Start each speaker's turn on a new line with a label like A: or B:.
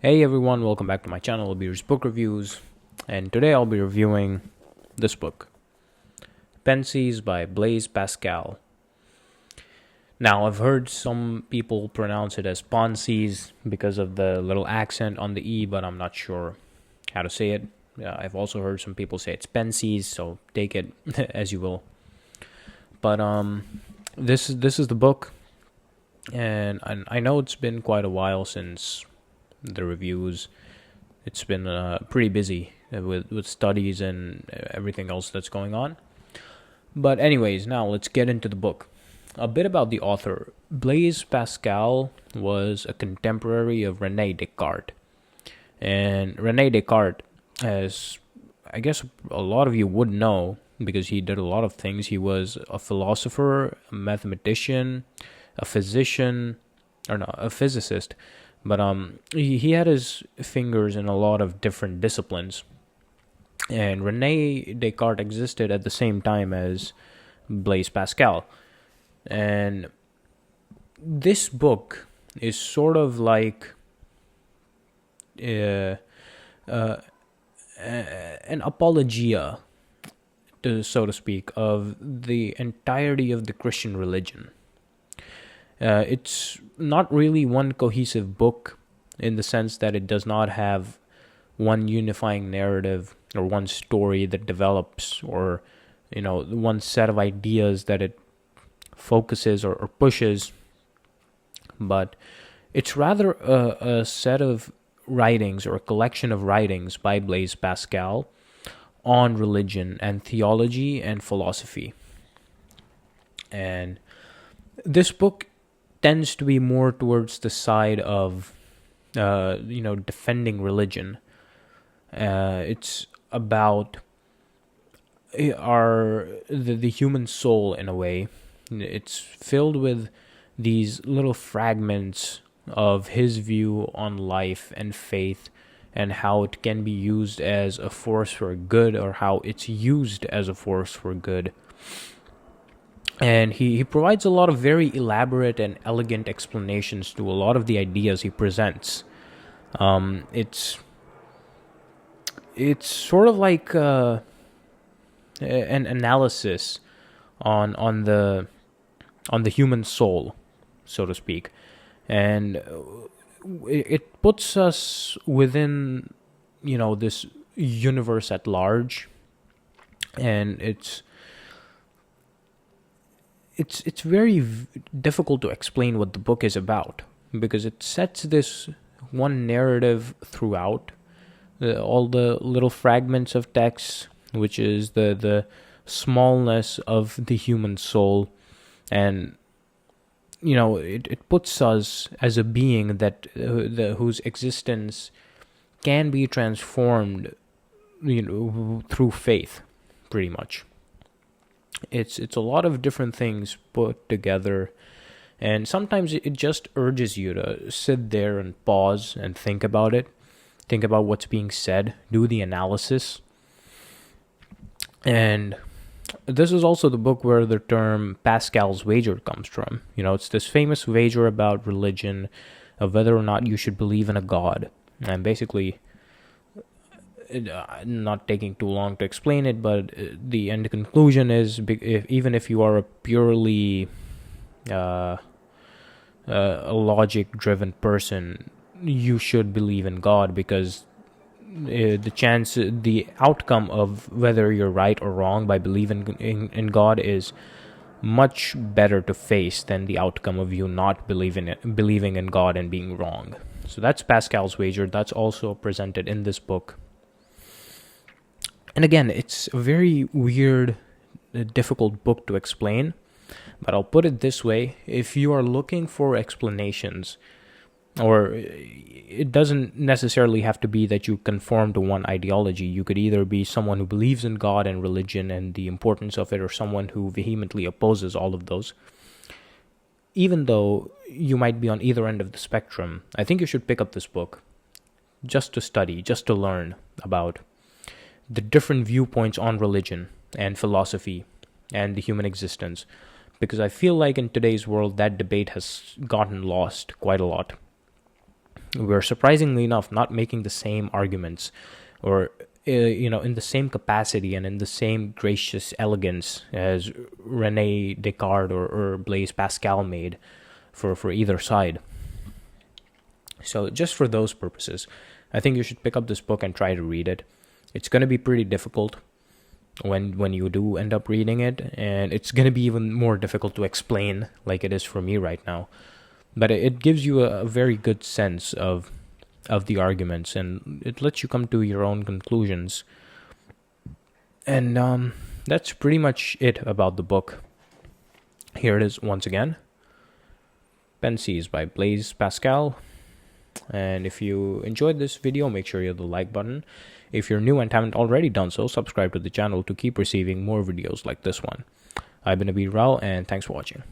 A: Hey everyone, welcome back to my channel, Abeer's Book Reviews, and today I'll be reviewing this book, Pensées by Blaise Pascal. Now, I've heard some people pronounce it as Pensées because of the little accent on the E, but I'm not sure how to say it. I've also heard some people say it's Pensées, so take it as you will. But this is the book, and I know it's been quite a while since the reviews. It's been pretty busy with studies and everything else that's going on. But anyways, now let's get into the book. A bit about the author. Blaise Pascal was a contemporary of René Descartes. And René Descartes, as I guess a lot of you would know, because he did a lot of things. He was a philosopher, a mathematician, a physician, or no, a physicist. But he had his fingers in a lot of different disciplines. And René Descartes existed at the same time as Blaise Pascal. And this book is sort of like an apologia, so to speak, of the entirety of the Christian religion. It's not really one cohesive book in the sense that it does not have one unifying narrative or one story that develops, or one set of ideas that it focuses or pushes, but it's rather a set of writings or a collection of writings by Blaise Pascal on religion and theology and philosophy. And this book tends to be more towards the side of, defending religion. It's about the human soul in a way. It's filled with these little fragments of his view on life and faith, and how it can be used as a force for good, or how it's used as a force for good. And he provides a lot of very elaborate and elegant explanations to a lot of the ideas he presents. It's sort of like an analysis on the human soul, so to speak, and it puts us within this universe at large, and it's very difficult to explain what the book is about, because it sets this one narrative throughout all the little fragments of text, which is the smallness of the human soul. And it puts us as a being that whose existence can be transformed through faith, pretty much. It's a lot of different things put together, and sometimes it just urges you to sit there and pause and think about it, think about what's being said, do the analysis. And this is also the book where the term Pascal's wager comes from. It's this famous wager about religion, of whether or not you should believe in a god. And basically, not taking too long to explain it, but the end conclusion is, even if you are a purely a logic-driven person, you should believe in God, because the outcome of whether you're right or wrong by believing in God is much better to face than the outcome of you not believing in God and being wrong. So that's Pascal's wager. That's also presented in this book. And again, it's a very weird, difficult book to explain, but I'll put it this way. If you are looking for explanations, or it doesn't necessarily have to be that you conform to one ideology. You could either be someone who believes in God and religion and the importance of it, or someone who vehemently opposes all of those. Even though you might be on either end of the spectrum, I think you should pick up this book just to study, just to learn about the different viewpoints on religion and philosophy and the human existence, because I feel like in today's world that debate has gotten lost quite a lot. we're surprisingly enough not making the same arguments, or in the same capacity and in the same gracious elegance as Rene Descartes or Blaise Pascal made for either side. So just for those purposes, I think you should pick up this book and try to read it. It's going to be pretty difficult when you do end up reading it, and it's going to be even more difficult to explain like it is for me right now. But it gives you a very good sense of the arguments, and it lets you come to your own conclusions. And that's pretty much it about the book. Here it is once again. Pensées by Blaise Pascal. And if you enjoyed this video, make sure you hit the like button. If you're new and haven't already done so, subscribe to the channel to keep receiving more videos like this one. I've been Abeer Rao, and thanks for watching.